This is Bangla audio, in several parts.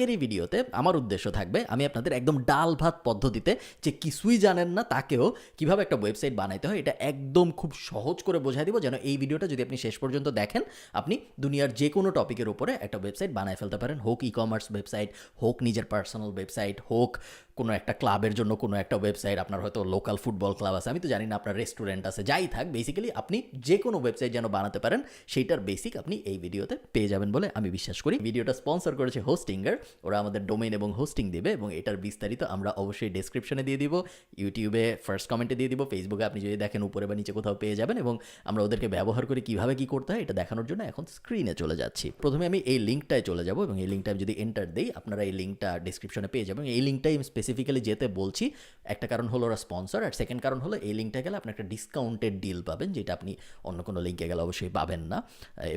এর এই ভিডিওতে আমার উদ্দেশ্য থাকবে আমি আপনাদের একদম ডাল ভাত পদ্ধতিতে যে কিছুই জানেন না তাকেও কিভাবে একটা ওয়েবসাইট বানাইতে হয় এটা একদম খুব সহজ করে বোঝাই দিব, যেন এই ভিডিওটা যদি আপনি শেষ পর্যন্ত দেখেন আপনি দুনিয়ার যে কোনো টপিকের উপরে একটা ওয়েবসাইট বানায় ফেলতে পারেন। হোক ই কমার্স ওয়েবসাইট, হোক নিজের পার্সোনাল ওয়েবসাইট, হোক কোনো একটা ক্লাবের জন্য কোনো একটা ওয়েবসাইট, আপনার হয়তো লোকাল ফুটবল ক্লাব আছে, আমি তো জানি না, আপনার রেস্টুরেন্ট আছে, যাই থাক, বেসিক্যালি আপনি যে কোনো ওয়েবসাইট যেন বানাতে পারেন সেইটার বেসিক আপনি এই ভিডিওতে পেয়ে যাবেন বলে আমি বিশ্বাস করি। ভিডিওটা স্পন্সর করেছে হোস্টিঙ্গার, ওরা আমাদের ডোমেইন এবং হোস্টিং দিবে এবং এটার বিস্তারিত আমরা অবশ্যই ডেসক্রিপশনে দিয়ে দিব, ইউটিউবে ফার্স্ট কমেন্টে দিয়ে দিব, ফেসবুকে আপনি যদি দেখেন উপরে বা নিচে কোথাও পেয়ে যাবেন এবং আমরা ওদেরকে ব্যবহার করে কীভাবে কী করতে হয় এটা দেখানোর জন্য এখন স্ক্রিনে চলে যাচ্ছি। প্রথমে আমি এই লিঙ্কটায় চলে যাব এবং এই লিঙ্কটা যদি এন্টার দিই আপনারা এই লিঙ্কটা ডেসক্রিপশনে পেয়ে যাবেন। এই লিঙ্কটাই আমি স্পেসিফিক্যালি যেতে বলছি, একটা কারণ হলো ওরা স্পন্সর, আর সেকেন্ড কারণ হলো এই লিঙ্কটা গেলে আপনি একটা ডিসকাউন্টেড ডিল পাবেন, যেটা আপনি অন্য কোনো লিঙ্কে গেলে অবশ্যই পাবেন না,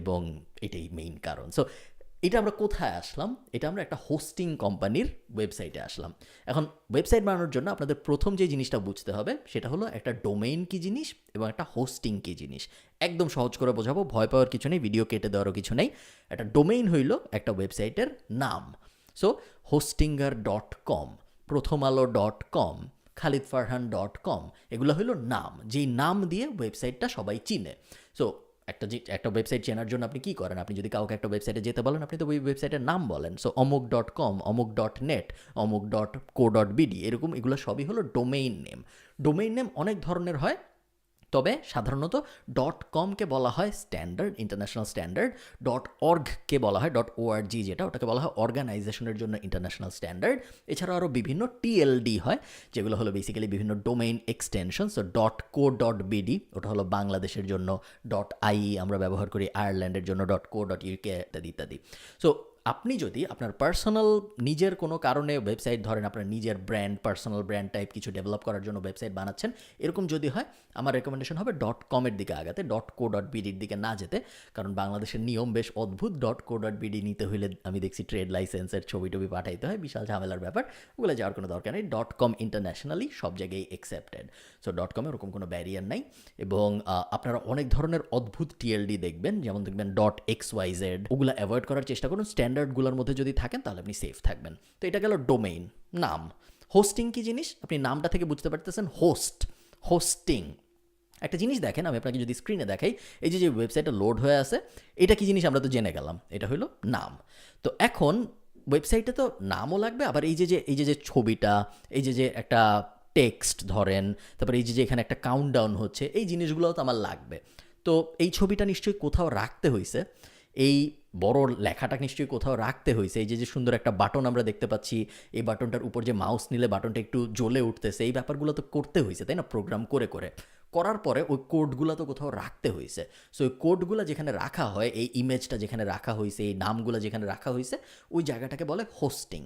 এবং এটাই মেইন কারণ। সো এটা আমরা কোথায় আসলাম? এটা আমরা একটা হোস্টিং কোম্পানির ওয়েবসাইটে আসলাম। এখন ওয়েবসাইট বানানোর জন্য আপনাদের প্রথম যে জিনিসটা বুঝতে হবে সেটা হলো একটা ডোমেইন কী জিনিস এবং একটা হোস্টিং কী জিনিস। একদম সহজ করে বোঝাবো, ভয় পাওয়ার কিছু নেই, ভিডিও কেটে দেওয়ারও কিছু নেই। একটা ডোমেইন হইল একটা ওয়েবসাইটের নাম। সো hostinger.com, prothomalo.com, khalidfarhan.com, এগুলো হলো নাম, যেই নাম দিয়ে ওয়েবসাইটটা সবাই চিনে। সো একটা ওয়েবসাইট চেনার জন্য আপনি কী করেন? আপনি যদি কাউকে একটা ওয়েবসাইটে যেতে বলেন আপনি তো ওই ওয়েবসাইটের নাম বলেন। সো অমুক.com, অমুক.net, অমুক.co.bd, এরকম এগুলো সবই হলো ডোমেইন নেম। ডোমেইন নেম অনেক ধরনের হয়, তবে সাধারণত .comকে বলা হয় স্ট্যান্ডার্ড, ইন্টারন্যাশনাল স্ট্যান্ডার্ড। .orgকে বলা হয় .org, যেটা ওটাকে বলা হয় অর্গানাইজেশনের জন্য ইন্টারন্যাশনাল স্ট্যান্ডার্ড। এছাড়াও আরও বিভিন্ন TLD হয়, যেগুলো হলো বেসিক্যালি বিভিন্ন ডোমেইন এক্সটেনশন। সো .co.bd ওটা হলো বাংলাদেশের জন্য, .ie আমরা ব্যবহার করি আয়ারল্যান্ডের জন্য, .co.uk ইত্যাদি ইত্যাদি। সো আপনি যদি আপনার পার্সোনাল নিজের কোনো কারণে ওয়েবসাইট, ধরেন আপনার নিজের ব্র্যান্ড, পার্সোনাল ব্র্যান্ড টাইপ কিছু ডেভেলপ করার জন্য ওয়েবসাইট বানাচ্ছেন, এরকম যদি হয় আমার রেকমেন্ডেশন হবে .com-এর দিকে আগাতে, .co.bd-র দিকে না যেতে, কারণ বাংলাদেশের নিয়ম বেশ অদ্ভুত। .co.bd নিতে হইলে আমি দেখছি ট্রেড লাইসেন্সের ছবি টবি পাঠাইতে হয়, বিশাল ঝামেলার ব্যাপার, ওগুলো যাওয়ার কোনো দরকার নেই। .com ইন্টারন্যাশনালি সব জায়গায় অ্যাকসেপ্টেড। সো .com-এ ওরকম কোনো ব্যারিয়ার নাই, এবং আপনারা অনেক ধরনের অদ্ভুত TLD দেখবেন, যেমন দেখবেন .xyz, ওগুলো অ্যাভয়েড করার চেষ্টা করুন। স্ট্যান্ডার্ডগুলোর মধ্যে যদি থাকেন তাহলে আপনি সেফ থাকবেন। তো এটা গেল ডোমেইন, নাম। হোস্টিং কি জিনিস আপনি নামটা থেকে বুঝতে পারতেছেন, হোস্টিং। একটা জিনিস দেখেন, আমি আপনাকে যদি স্ক্রিনে দেখাই, এই যে ওয়েবসাইটটা লোড হয়ে আছে, এটা কি জিনিস আমরা তো জেনে গেলাম, এটা হলো নাম। তো এখন ওয়েবসাইটে তো নামও লাগবে, আবার এই যে ছবিটা, এই যে একটা টেক্সট ধরেন, তারপরে এই যে এখানে একটা কাউন্টডাউন হচ্ছে, এই জিনিসগুলোও তো আমার লাগবে। তো এই ছবিটা নিশ্চয়ই কোথাও রাখতে হয়েছে, এই বড় লেখাটা নিশ্চয়ই কোথাও রাখতে হয়েছে। এই যে সুন্দর একটা বাটন আমরা দেখতে পাচ্ছি, এই বাটনটার উপর যে মাউস নিলে বাটনটা একটু জ্বলে উঠতেছে, এই ব্যাপারগুলো তো করতে হয়েছে, তাই না? প্রোগ্রাম করার পরে ওই কোডগুলো তো কোথাও রাখতে হয়েছে। সো ওই কোডগুলো যেখানে রাখা হয়, এই ইমেজটা যেখানে রাখা হয়েছে, এই নামগুলো যেখানে রাখা হয়েছে, ওই জায়গাটাকে বলে হোস্টিং।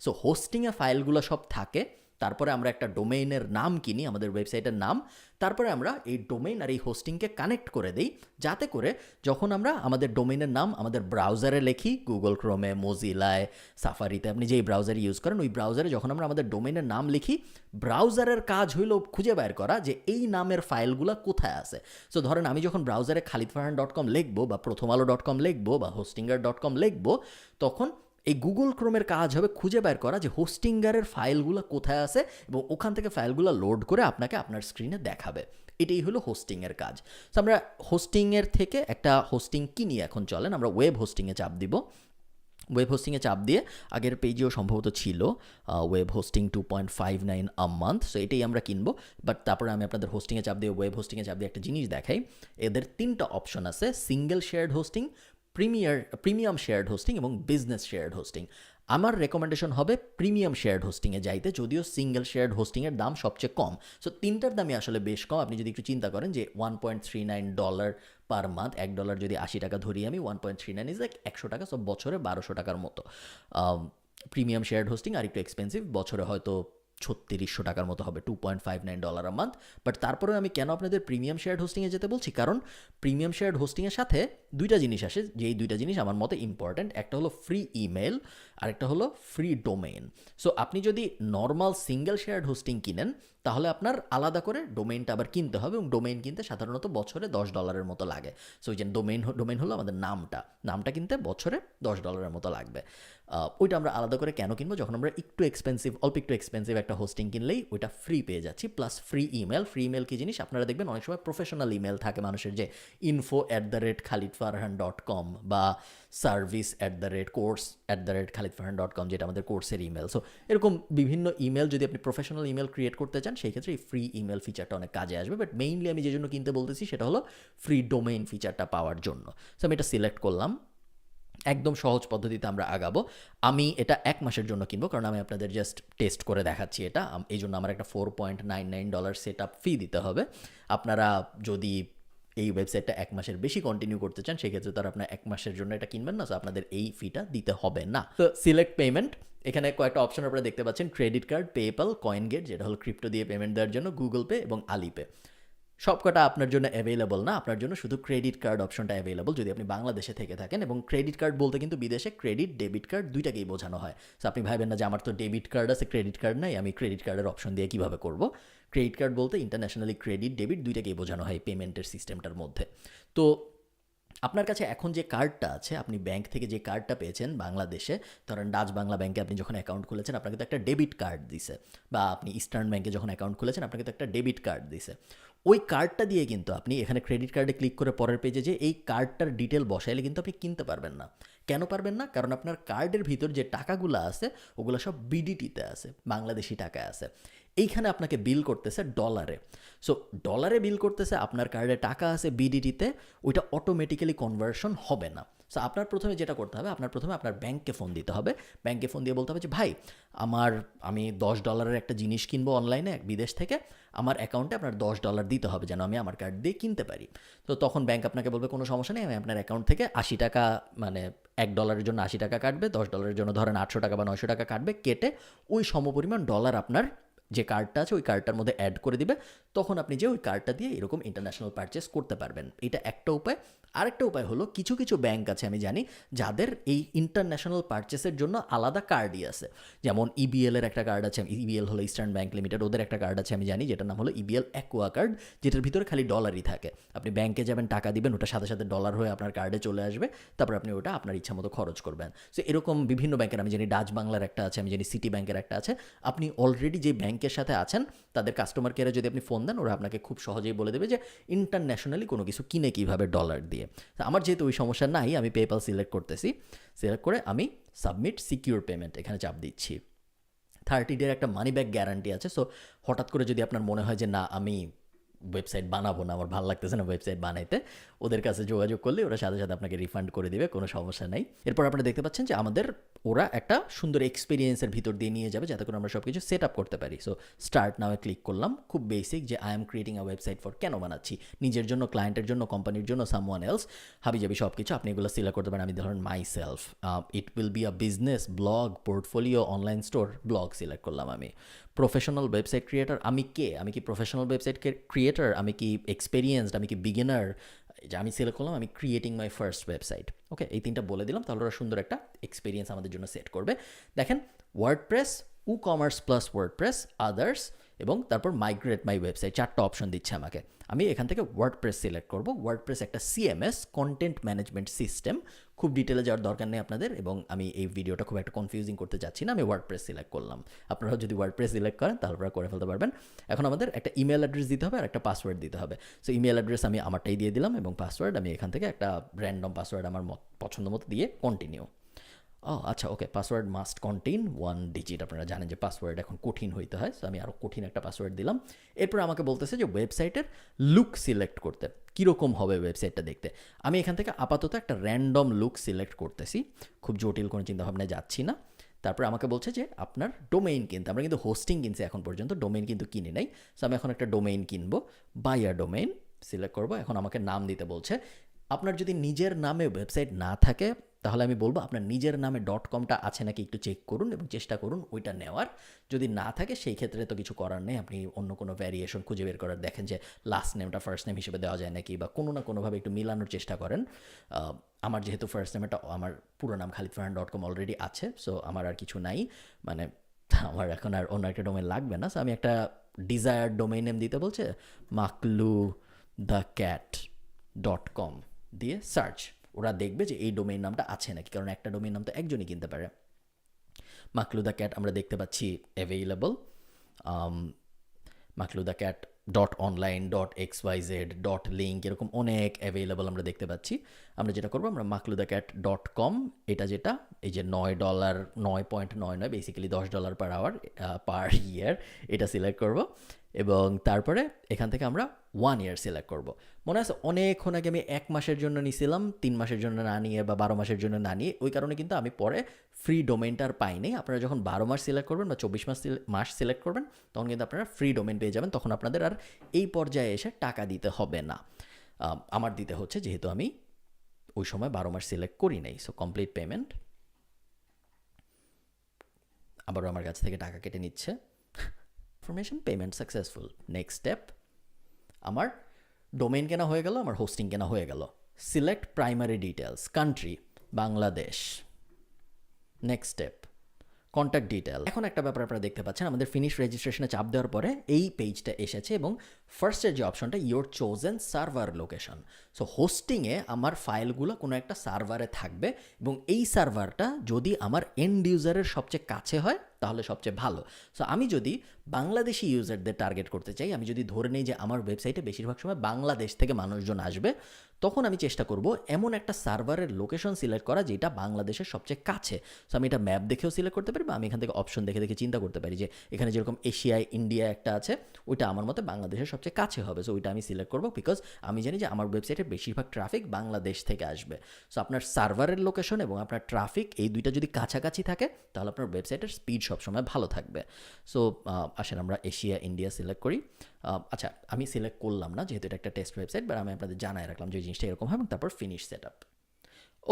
সো হোস্টিংয়ে ফাইলগুলো সব থাকে, তারপরে আমরা একটা ডোমেইনের নাম কিনি, আমাদের ওয়েবসাইটের নাম, তারপরে আমরা এই ডোমেইন আর এই হোস্টিংকে কানেক্ট করে দিই, যাতে করে যখন আমরা আমাদের ডোমেইনের নাম আমাদের ব্রাউজারে লিখি, গুগল ক্রোমে, মোজিলায়, সাফারিতে, আপনি যেই ব্রাউজারে ইউজ করেন ওই ব্রাউজারে যখন আমরা আমাদের ডোমেইনের নাম লিখি, ব্রাউজারের কাজ হইল খুঁজে বের করা যে এই নামের ফাইলগুলো কোথায় আছে। সো ধরেন আমি যখন ব্রাউজারে khalidfarhan.com লিখবো, বা prothomalo.com লিখবো, বা hostinger.com লিখবো, তখন এই গুগল ক্রোমের কাজ হবে খুঁজে বের করা যে হোস্টিঙ্গারের ফাইলগুলো কোথায় আছে, এবং ওখান থেকে ফাইলগুলো লোড করে আপনাকে আপনার স্ক্রিনে দেখাবে। এটাই হলো হোস্টিংয়ের কাজ। সো আমরা হোস্টিংয়ের থেকে একটা হোস্টিং কিনি। এখন চলেন আমরা ওয়েব হোস্টিংয়ে চাপ দিব। ওয়েব হোস্টিংয়ে চাপ দিয়ে, আগের পেজেও সম্ভবত ছিল web hosting 2.59 a month, so এটাই আমরা কিনবো। বাট তারপরে আমি আপনাদের হোস্টিংয়ে চাপ দিয়ে, ওয়েব হোস্টিংয়ে চাপ দিয়ে একটা জিনিস দেখাই। এদের 3টা অপশন আছে: single shared hosting, premium shared hosting এবং বিজনেস শেয়ার্ড হোস্টিং। আমার রেকমেন্ডেশন হবে প্রিমিয়াম শেয়ার্ড হোস্টিংয়ে যাইতে, যদিও সিঙ্গেল শেয়ার্ড হোস্টিংয়ের দাম সবচেয়ে কম। সো 3টার দামই আসলে বেশ কম। আপনি যদি একটু চিন্তা করেন যে $1.39 পার মান্থ, $1 যদি 80 টাকা ধরি আমি, 1.39 ইজ লাইক 100 টাকা, সব বছরে 1200 টাকার মতো। প্রিমিয়াম শেয়ার্ড হোস্টিং আর একটু এক্সপেন্সিভ, বছরে হয়তো 3600 টাকার মতো হবে, $2.59 আ মান্থ। বাট তারপরে আমি কেন আপনাদের প্রিমিয়াম শেয়ার্ড হোস্টিংয়ে যেতে বলছি, কারণ প্রিমিয়াম শেয়ার্ড হোস্টিংয়ের সাথে 2টা জিনিস আসে, যে এই 2টা জিনিস আমার মতে ইম্পর্ট্যান্ট। একটা হলো ফ্রি ইমেল, আর একটা হলো ফ্রি ডোমেইন। সো আপনি যদি নর্মাল সিঙ্গেল শেয়ার্ড হোস্টিং কিনেন, তাহলে আপনার আলাদা করে ডোমেইনটা আবার কিনতে হবে, এবং ডোমেইন কিনতে সাধারণত বছরে $10 মতো লাগে। সো ওই যে ডোমেইন হলো আমাদের নামটা কিনতে বছরে $10 মতো লাগবে। ওইটা আমরা আলাদা করে কেন কিনবো, যখন আমরা অল্প একটু এক্সপেন্সিভ একটা হোস্টিং কিনলেই ওইটা ফ্রি পেয়ে যাচ্ছি, প্লাস ফ্রি ইমেল কি জিনিস আপনারা দেখবেন অনেক সময় প্রফেশনাল ইমেল থাকে মানুষের, যে info@khalidfarhan.com বা service@course@khalidfarhan.com, যেটা আমাদের কোর্সের ইমেল। সো এরকম বিভিন্ন ইমেল যদি আপনি প্রফেশনাল ইমেল ক্রিয়েট করতে চান, সেই ক্ষেত্রে এই ফ্রি ইমেল ফিচারটা অনেক কাজে আসবে। বাট মেইনলি আমি যে জন্য কিনতে বলতেছি সেটা হলো ফ্রি ডোমেইন ফিচারটা পাওয়ার জন্য। সো আমি এটা সিলেক্ট করলাম, একদম সহজ পদ্ধতিতে আমরা আগাবো। আমি এটা 1 মাসের জন্য কিনবো, কারণ আমি আপনাদের জাস্ট টেস্ট করে দেখাচ্ছি এটা। এই জন্য আমার একটা $4.99 সেট আপ ফি দিতে হবে। আপনারা যদি এই ওয়েবসাইটটা 1 মাসের বেশি কন্টিনিউ করতে চান, সেক্ষেত্রে তো আর আপনার 1 মাসের জন্য এটা কিনবেন না, সো আপনাদের এই ফিটা দিতে হবে না। তো সিলেক্ট পেমেন্ট, এখানে কয়েকটা অপশন আপনারা দেখতে পাচ্ছেন, ক্রেডিট কার্ড, পেপ্যাল, কয়েনগেট যেটা হলো ক্রিপ্টো দিয়ে পেমেন্ট দেওয়ার জন্য, গুগল পে এবং আলিপে। সবকটা আপনার জন্য অ্যাভেলেবল না, আপনার জন্য শুধু ক্রেডিট কার্ড অপশনটা অ্যাভেলেবল যদি আপনি বাংলাদেশে থেকে থাকেন। এবং ক্রেডিট কার্ড বলতে কিন্তু বিদেশে ক্রেডিট ডেবিট কার্ড দুইটাকেই বোঝানো হয়। সো আপনি ভাবেন না যে আমার তো ডেবিট কার্ড আছে ক্রেডিট কার্ড নাই, আমি ক্রেডিট কার্ডের অপশন দিয়ে কীভাবে করব। ক্রেডিট কার্ড বলতে ইন্টারন্যাশনালি ক্রেডিট ডেবিট দুইটাকেই বোঝানো হয় পেমেন্টের সিস্টেমটার মধ্যে। তো আপনার কাছে এখন যে কার্ডটা আছে, আপনি ব্যাংক থেকে যে কার্ডটা পেয়েছেন বাংলাদেশে, ধরেন ডাচ বাংলা ব্যাংকে আপনি যখন অ্যাকাউন্ট খুলেছেন আপনাকে তো একটা ডেবিট কার্ড দিছে, বা আপনি ইস্টার্ন ব্যাংকে যখন অ্যাকাউন্ট খুলেছেন আপনাকে তো একটা ডেবিট কার্ড দিছে। ওই কার্ডটা দিয়ে কিন্তু আপনি এখানে ক্রেডিট কার্ডে ক্লিক করে পরের পেজে যে এই কার্ডটার ডিটেল বসাইলে কিন্তু আপনি কিনতে পারবেন না। কেন পারবেন না? কারণ আপনার কার্ডের ভিতর যে টাকাগুলো আছে ওগুলো সব বিডিটিতে আছে, বাংলাদেশি টাকায় আছে। এইখানে আপনাকে বিল করতেছে ডলারে। সো ডলারে বিল করতেছে, আপনার কার্ডে টাকা আছে বিডিটিতে, ওইটা অটোমেটিক্যালি কনভার্সন হবে না। সো আপনার প্রথমে যেটা করতে হবে, আপনার ব্যাংকে ফোন দিতে হবে। ব্যাংকে ফোন দিয়ে বলতে হবে যে ভাই, আমি $10 একটা জিনিস কিনবো অনলাইনে বিদেশ থেকে, আমার অ্যাকাউন্টে আপনার $10 দিতে হবে যেন আমি আমার কার্ড দিয়ে কিনতে পারি। তো তখন ব্যাংক আপনাকে বলবে কোনো সমস্যা নেই, আমি আপনার অ্যাকাউন্ট থেকে $80, মানে $1 জন্য $80 কাটবে, $10 জন্য ধরেন $800 বা $900 কাটবে, কেটে ওই সমপরিমাণ ডলার আপনার যে কার্ডটা আছে ওই কার্ডটার মধ্যে অ্যাড করে দিবে। তখন আপনি যে ওই কার্ডটা দিয়ে এরকম ইন্টারন্যাশনাল পারচেস করতে পারবেন। এটা একটা উপায়। আরেকটা উপায় হলো, কিছু কিছু ব্যাংক আছে আমি জানি যাদের এই ইন্টারন্যাশনাল পারচেসের জন্য আলাদা কার্ডই আছে। যেমন ইবিএল এর একটা কার্ড আছে, ইবিএল হলো ইস্টার্ন ব্যাংক লিমিটেড, ওদের একটা কার্ড আছে আমি জানি যেটার নাম হলো ইবিএল অ্যাকোয়া কার্ড, যেটার ভিতরে খালি ডলারই থাকে। আপনি ব্যাংকে যাবেন, টাকা দিবেন, ওটা সাথে সাথে ডলার হয়ে আপনার কার্ডে চলে আসবে, তারপর আপনি ওটা আপনার ইচ্ছা মতো খরচ করবেন। সো এরকম বিভিন্ন ব্যাংকের আমি জানি, ডাচ বাংলার একটা আছে, আমি জানি সিটি ব্যাংকের একটা আছে। আপনি অলরেডি যে ব্যাংকের সাথে আছেন তাদের কাস্টমার কেয়ারে যদি আপনি ফোন দেন, ওরা আপনাকে খুব সহজেই বলে দেবে যে ইন্টারন্যাশনালি কোনো কিছু কিনে কীভাবে ডলার দিয়ে। আমার যেহেতু ওই সমস্যা নাই, আমি পেপ্যাল সিলেক্ট করতেছি। সিলেক্ট করে আমি সাবমিট সিকিউর পেমেন্ট এখানে চাপ দিচ্ছি। 30 ডের একটা মানি ব্যাক গ্যারান্টি আছে। সো হঠাৎ করে যদি আপনার মনে হয় যে না, আমি ওয়েবসাইট বানাবো না, আমার ভালো লাগতেছে না ওয়েবসাইট বানাইতে, ওদের কাছে যোগাযোগ করলে ওরা সাথে সাথে আপনাকে রিফান্ড করে দিবে, কোনো সমস্যা নাই। এরপর আপনারা দেখতে পাচ্ছেন যে ওরা একটা সুন্দর এক্সপিরিয়েন্সের ভিতর দিয়ে নিয়ে যাবে যাতে করে আমরা সব কিছু সেট আপ করতে পারি। সো স্টার্ট নাও ক্লিক করলাম। খুব বেসিক, যে I am creating a website for, কেন বানাচ্ছি, নিজের জন্য, ক্লায়েন্টের জন্য, কোম্পানির জন্য, সামওয়ান এলস, হাবিজাবি সব কিছু আপনি এগুলো সিলেক্ট করতে পারেন। আমি ধরেন my self, it will be a business, blog, portfolio, online store, blog select করলাম। আমি প্রফেশনাল ওয়েবসাইট ক্রিয়েটার, আমি কে, আমি কি প্রফেশনাল ওয়েবসাইট ক্রিয়েটার, আমি কি এক্সপেরিয়েন্সড, আমি কি বিগিনার, যে আমি সিলেক্ট করলাম আমি ক্রিয়েটিং মাই ফার্স্ট ওয়েবসাইট। ওকে, এই 3টা বলে দিলাম, তাহলে ওরা সুন্দর একটা এক্সপিরিয়েন্স আমাদের জন্য সেট করবে। দেখেন, WordPress, WooCommerce plus WordPress, others, এবং তারপর মাইগ্রেট মাই ওয়েবসাইট, 4টা অপশন দিচ্ছে আমাকে। আমি এখান থেকে ওয়ার্ডপ্রেস সিলেক্ট করব। ওয়ার্ডপ্রেস একটা সিএমএস, কন্টেন্ট ম্যানেজমেন্ট সিস্টেম। খুব ডিটেলে যাওয়ার দরকার নেই আপনাদের, এবং আমি এই ভিডিওটা খুব একটা কনফিউজিং করতে যাচ্ছি না। আমি ওয়ার্ডপ্রেস সিলেক্ট করলাম। আপনারা যদি ওয়ার্ডপ্রেস সিলেক্ট করেন তাহলে আপনারা করে ফেলতে পারবেন। এখন আমাদের একটা ইমেল অ্যাড্রেস দিতে হবে আর একটা পাসওয়ার্ড দিতে হবে। সো ইমেল অ্যাড্রেস আমি আমারটাই দিয়ে দিলাম, এবং পাসওয়ার্ড আমি এখান থেকে একটা র্যান্ডম পাসওয়ার্ড আমার পছন্দ মতো দিয়ে কন্টিনিউ। আচ্ছা, ওকে, পাসওয়ার্ড মাস্ট কন্টেইন 1 ডিজিট। আপনারা জানেন যে পাসওয়ার্ড এখন কঠিন হইতে হয়, সো আমি আরও কঠিন একটা পাসওয়ার্ড দিলাম। এরপর আমাকে বলতেছে যে ওয়েবসাইটের লুক সিলেক্ট করতে, কীরকম হবে ওয়েবসাইটটা দেখতে। আমি এখান থেকে আপাতত একটা র্যান্ডম লুক সিলেক্ট করতেছি, খুব জটিল কোনো চিন্তাভাবনায় যাচ্ছি না। তারপর আমাকে বলছে যে আপনার ডোমেইন কিনতে, আমরা কিন্তু হোস্টিং কিনছি এখন পর্যন্ত, ডোমেইন কিন্তু কিনি নাই। সো আমি এখন একটা ডোমেইন কিনবো, বাই আ ডোমেইন সিলেক্ট করবো। এখন আমাকে নাম দিতে বলছে। আপনার যদি নিজের নামে ওয়েবসাইট না থাকে তাহলে আমি বলবো আপনার নিজের নামে .comটা আছে নাকি একটু চেক করুন এবং চেষ্টা করুন ওইটা নেওয়ার। যদি না থাকে সেই ক্ষেত্রে তো কিছু করার নেই, আপনি অন্য কোনো ভ্যারিয়েশন খুঁজে বের করার, দেখেন যে লাস্ট নেমটা ফার্স্ট নেম হিসেবে দেওয়া যায় নাকি, বা কোনো না কোনোভাবে একটু মিলানোর চেষ্টা করেন। আমার যেহেতু ফার্স্ট নেমটা, আমার পুরো নাম khalidfarhan.com অলরেডি আছে, সো আমার আর কিছু নাই, মানে আমার এখন আর অন্য একটা ডোমেইন লাগবে না। সো আমি একটা ডিজায়ার্ড ডোমেইন নেম দিতে বলছে, makluthecat.com দিয়ে সার্চ। ওরা দেখবে যে এই ডোমেইন নামটা আছে নাকি, কারণ একটা ডোমেইন নাম তো একজনই কিনতে পারে। মাকলুদা ক্যাট আমরা দেখতে পাচ্ছি available, Makluda cat dot online dot xyz dot link এরকম অনেক অ্যাভেইলেবল আমরা দেখতে পাচ্ছি। আমরা যেটা করবো, আমরা মাকলুদা ক্যাট ডট কম, এটা যেটা এই যে $9, 9.99 বেসিক্যালি $10 পার আওয়ার পার ইয়ার, এটা সিলেক্ট করব এবং তারপরে এখান থেকে আমরা 1 ইয়ার সিলেক্ট করব। মনে আছে অনেকক্ষণ আগে আমি 1 মাসের জন্য নিয়েছিলাম, 3 মাসের জন্য না নিয়ে বা 12 মাসের জন্য না নিয়ে, ওই কারণে কিন্তু আমি পরে ফ্রি ডোমেনটা আর পাইনি। আপনারা যখন 12 মাস সিলেক্ট করবেন বা 24 মাস সিলেক্ট করবেন তখন কিন্তু আপনারা ফ্রি ডোমেন পেয়ে যাবেন, তখন আপনাদের আর এই পর্যায়ে এসে টাকা দিতে হবে না। আমার দিতে হচ্ছে যেহেতু আমি ওই সময় 12 মাস সিলেক্ট করি নাই। সো কমপ্লিট পেমেন্ট, আবারও আমার কাছ থেকে টাকা কেটে নিচ্ছে। Information payment successful. Next step, আমার ডোমেইন কেনা হয়ে গেল, আমার হোস্টিং কেনা হয়ে গেল। Select primary details, country Bangladesh. Next step, contact detail. এখন একটা ব্যাপার আপনারা দেখতে পাচ্ছেন, আমাদের ফিনিশ রেজিস্ট্রেশনে চাপ দেওয়ার পরে এই পেজটা এসেছে এবং ফার্স্টের যে অপশনটা your chosen server location. So হোস্টিংয়ে আমার ফাইলগুলো কোনো একটা সার্ভারে থাকবে এবং এই সার্ভারটা যদি আমার এন্ড ইউজারের সবচেয়ে কাছে হয় তাহলে সবচেয়ে ভালো। সো আমি যদি বাংলাদেশি ইউজারদের টার্গেট করতে চাই, আমি যদি ধরে নিই যে আমার ওয়েবসাইটে বেশিরভাগ সময় বাংলাদেশ থেকে মানুষজন আসবে, তখন আমি চেষ্টা করব এমন একটা সার্ভারের লোকেশন সিলেক্ট করা যেটা বাংলাদেশের সবচেয়ে কাছে। সো আমি এটা ম্যাপ দেখেও সিলেক্ট করতে পারি বা আমি এখান থেকে অপশন দেখে দেখে চিন্তা করতে পারি যে এখানে যেরকম এশিয়ায় ইন্ডিয়া একটা আছে, ওইটা আমার মতে বাংলাদেশের সবচেয়ে কাছে হবে। সো ওইটা আমি সিলেক্ট করবো বিকজ আমি জানি যে আমার ওয়েবসাইটের বেশিরভাগ ট্রাফিক বাংলাদেশ থেকে আসবে। সো আপনার সার্ভারের লোকেশন এবং আপনার ট্রাফিক এই দুইটা যদি কাছাকাছি থাকে তাহলে আপনার ওয়েবসাইটের স্পিড সবসময় ভালো থাকবে। সো আসেন আমরা এশিয়া ইন্ডিয়া সিলেক্ট করি। আচ্ছা, আমি সিলেক্ট করলাম না যেহেতু এটা একটা টেস্ট ওয়েবসাইট, বাট আমি আপনাদের জানাই রাখলাম যে জিনিসটা এরকম হয় এবং তারপর ফিনিশ সেট আপ।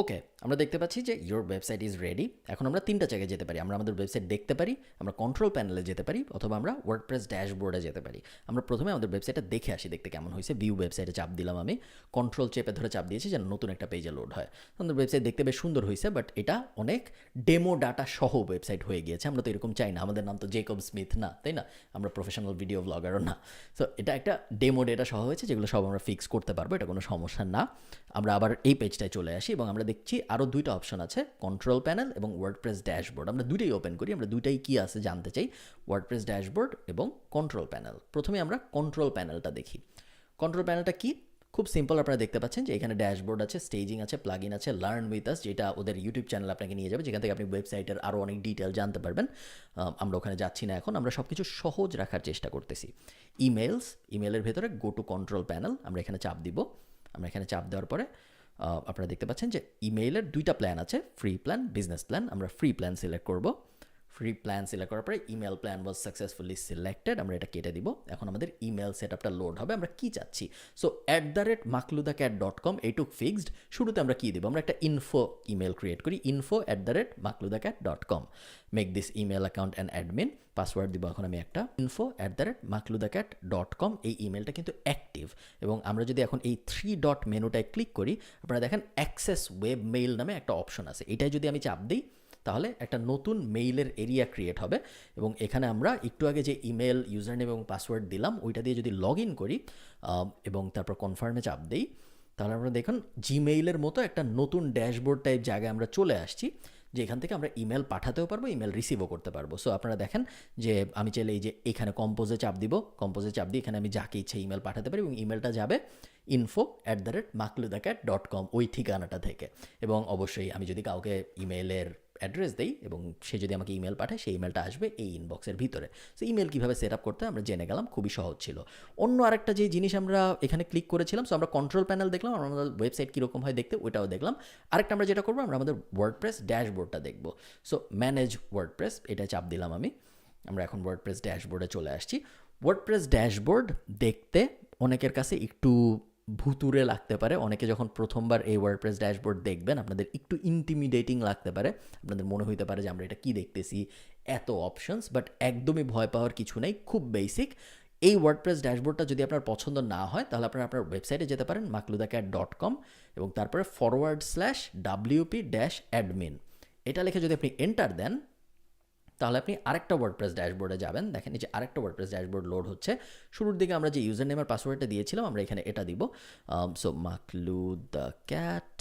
ওকে, আমরা দেখতে পাচ্ছি যে ইয়োর ওয়েবসাইট ইজ রেডি। এখন আমরা 3টা জায়গায় যেতে পারি। আমরা আমাদের ওয়েবসাইট দেখতে পারি, আমরা কন্ট্রোল প্যানেলে যেতে পারি, অথবা আমরা ওয়ার্ডপ্রেস ড্যাশবোর্ডে যেতে পারি। আমরা প্রথমে আমাদের ওয়েবসাইটটা দেখে আসি, দেখতে কেমন হয়েছে। ভিউ ওয়েবসাইটে চাপ দিলাম, আমি কন্ট্রোল চেপে ধরে চাপ দিয়েছি যেন নতুন একটা পেজে লোড হয়। আমাদের ওয়েবসাইট দেখতে বেশ সুন্দর হয়েছে, বাট এটা অনেক ডেমো ডাটা সহ ওয়েবসাইট হয়ে গিয়েছে। আমরা তো এরকম চাই না, আমাদের নাম তো জেকব স্মিথ না, তাই না? আমরা প্রফেশনাল ভিডিও ব্লগারও না। সো এটা একটা ডেমো ডেটা সহ হয়েছে, যেগুলো সব আমরা ফিক্স করতে পারবো, এটা কোনো সমস্যা না। আমরা আবার এই পেজটায় চলে আসি এবং আমরা দেখছি আরও 2টা অপশন আছে, কন্ট্রোল প্যানেল এবং ওয়ার্ডপ্রেস ড্যাশবোর্ড। আমরা দুইটাই ওপেন করি, আমরা দুইটাই কী আছে জানতে চাই, ওয়ার্ডপ্রেস ড্যাশবোর্ড এবং কন্ট্রোল প্যানেল। প্রথমে আমরা কন্ট্রোল প্যানেলটা দেখি। কন্ট্রোল প্যানেলটা কি? খুব সিম্পল, আপনারা দেখতে পাচ্ছেন যে এখানে ড্যাশবোর্ড আছে, স্টেজিং আছে, প্লাগইন আছে, লার্ন উইথ আস, যেটা ওদের ইউটিউব চ্যানেল আপনাকে নিয়ে যাবে, যেখান থেকে আপনি ওয়েবসাইটের আরও অনেক ডিটেল জানতে পারবেন। আমরা ওখানে যাচ্ছি না এখন, আমরা সব কিছু সহজ রাখার চেষ্টা করতেছি। ইমেলের ভেতরে গো টু কন্ট্রোল প্যানেল, আমরা এখানে চাপ দিব। আমরা এখানে চাপ দেওয়ার পরে আপনারা দেখতে পাচ্ছেন যে ইমেইলের 2টা প্ল্যান আছে, ফ্রি প্ল্যান, বিজনেস প্ল্যান। আমরা ফ্রি প্ল্যান সিলেক্ট করব। ফ্রি প্ল্যান সিলেক্ট করার পরে email plan was successfully selected, আমরা এটা কেটে দিব। এখন আমাদের ইমেল সেটআপটা লোড হবে। আমরা কি চাচ্ছি? সো @makludhacat.com এইটুক ফিক্সড। শুরুতে আমরা কি দিব? আমরা একটা ইনফো ইমেল ক্রিয়েট করি, info@makludhacat.com। Make this email account and admin. Password দিব এখন আমি একটা, info@makludhacat.com। এই ইমেলটা কিন্তু অ্যাক্টিভ এবং আমরা যদি এখন এই 3 ডট মেনুটায় ক্লিক করি, আপনারা দেখেন অ্যাক্সেস ওয়েব মেইল নামে একটা অপশন আছে। এটাই যদি আমি চাপ দিই তাহলে একটা নতুন মেইলের এরিয়া ক্রিয়েট হবে এবং এখানে আমরা একটু আগে যে ইমেল ইউজার নেম এবং পাসওয়ার্ড দিলাম ওইটা দিয়ে যদি লগ ইন করি এবং তারপর কনফার্মে চাপ দিই, তাহলে আমরা দেখুন জিমেইলের মতো একটা নতুন ড্যাশবোর্ড টাইপ জায়গায় আমরা চলে আসছি, যে এখান থেকে আমরা ইমেল পাঠাতেও পারবো, ইমেল রিসিভও করতে পারবো। সো আপনারা দেখেন যে আমি চাইলে এই যে এখানে কম্পোজে চাপ দিব, কম্পোজে চাপ দিয়ে এখানে আমি যাকে ইচ্ছে ইমেল পাঠাতে পারি এবং ইমেলটা যাবে info@makludhacat.com ওই ঠিকানাটা থেকে। এবং অবশ্যই আমি যদি কাউকে ইমেলের অ্যাড্রেস দেই এবং সে যদি আমাকে ইমেল পাঠায়, সেই ইমেলটা আসবে এই ইনবক্সের ভিতরে। সো ইমেল কীভাবে সেট আপ করতে আমরা জেনে গেলাম, খুবই সহজ ছিল। অন্য আরেকটা যে জিনিস আমরা এখানে ক্লিক করেছিলাম, সো আমরা কন্ট্রোল প্যানেল দেখলাম, আমাদের ওয়েবসাইট কীরকম হয় দেখতে ওইটাও দেখলাম। আরেকটা আমরা যেটা করবো, আমরা আমাদের ওয়ার্ডপ্রেস ড্যাশবোর্ডটা দেখবো। সো ম্যানেজ ওয়ার্ডপ্রেস, এটা চাপ দিলাম আমি। আমরা এখন ওয়ার্ডপ্রেস ড্যাশবোর্ডে চলে আসছি। ওয়ার্ডপ্রেস ড্যাশবোর্ড দেখতে অনেকের কাছে একটু ভুতুরে লাগতে পারে। অনেকে যখন প্রথমবার এই ওয়ার্ডপ্রেস ড্যাশবোর্ড দেখবেন আপনাদের একটু ইন্টিমিডেটিং লাগতে পারে, আপনাদের মনে হইতে পারে যে আমরা এটা কি দেখতেছি, এত অপশনস। বাট একদমই ভয় পাওয়ার কিছু নেই, খুব বেসিক। এই ওয়ার্ডপ্রেস ড্যাশবোর্ডটা যদি আপনার পছন্দ না হয় তাহলে আপনারা আপনার ওয়েবসাইটে যেতে পারেন makludhacat.com এবং তারপরে /wp-admin এটা লিখে যদি আপনি এন্টার দেন তাহলে আপনি আরেকটা ওয়ার্ডপ্রেস ড্যাশবোর্ডে যাবেন। দেখেন এই যে আরেকটা ওয়ার্ডপ্রেস ড্যাশবোর্ড লোড হচ্ছে। শুরুর দিকে আমরা যে ইউজার নেম আর পাসওয়ার্ডটা দিয়েছিলাম আমরা এখানে এটা দিব। সো makludhacat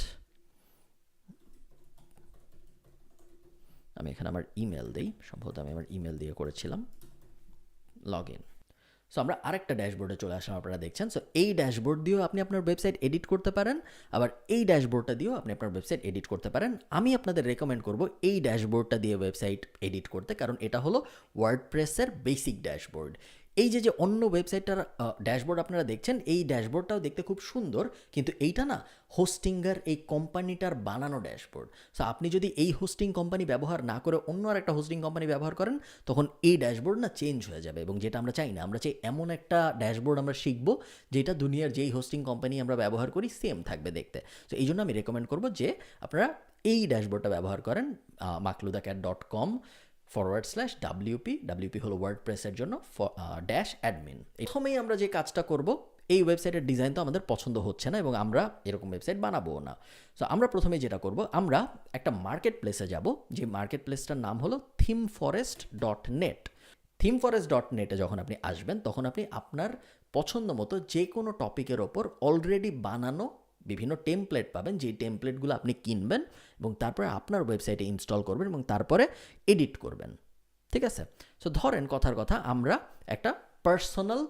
আমি এখানে আমার ইমেল দিই, সম্ভবত আমি আমার ইমেল দিয়ে করেছিলাম লগ ইন। সো আমরা আরেকটা ড্যাশবোর্ডে চলে আসলাম, আপনারা দেখছেন। সো এই ড্যাশবোর্ড দিয়েও আপনি আপনার ওয়েবসাইট এডিট করতে পারেন, আবার এই ড্যাশবোর্ডটা দিয়েও আপনি আপনার ওয়েবসাইট এডিট করতে পারেন। আমি আপনাদের রেকমেন্ড করব এই ড্যাশবোর্ডটা দিয়ে ওয়েবসাইট এডিট করতে, কারণ এটা হলো ওয়ার্ডপ্রেসের বেসিক ড্যাশবোর্ড। এই যে অন্য ওয়েবসাইটটার ড্যাশবোর্ড আপনারা দেখছেন, এই ড্যাশবোর্ডটাও দেখতে খুব সুন্দর, কিন্তু এইটা না হোস্টিংয়ের এই কোম্পানিটার বানানো ড্যাশবোর্ড। সো আপনি যদি এই হোস্টিং কোম্পানি ব্যবহার না করে অন্য আর একটা হোস্টিং কোম্পানি ব্যবহার করেন, তখন এই ড্যাশবোর্ড না চেঞ্জ হয়ে যাবে, এবং যেটা আমরা চাই না। আমরা চাই এমন একটা ড্যাশবোর্ড আমরা শিখবো যেটা দুনিয়ার যেই হোস্টিং কোম্পানি আমরা ব্যবহার করি সেম থাকবে দেখতে। সো এই জন্য আমি রেকমেন্ড করবো যে আপনারা এই ড্যাশবোর্ডটা ব্যবহার করেন, makhludacat.com/WP। WP হলো ওয়ার্ডপ্রেসের জন্য -admin। প্রথমেই আমরা যে কাজটা করব, এই ওয়েবসাইটের ডিজাইন তো আমাদের পছন্দ হচ্ছে না এবং আমরা এরকম ওয়েবসাইট বানাবো না। সো আমরা প্রথমে যেটা করব, আমরা একটা মার্কেট প্লেসে যাব, যে মার্কেট প্লেসটার নাম হলো themeforest.net। themeforest.net-এ যখন আপনি আসবেন, তখন আপনি আপনার পছন্দ মতো যে কোনো টপিকের ওপর অলরেডি বানানো বিভিন্ন টেমপ্লেট পাবেন, যেই টেমপ্লেটগুলো আপনি কিনবেন এবং তারপরে আপনার ওয়েবসাইটে ইনস্টল করবেন এবং তারপরে এডিট করবেন। ঠিক আছে? সো ধরেন কথার কথা, আমরা একটা পার্সোনাল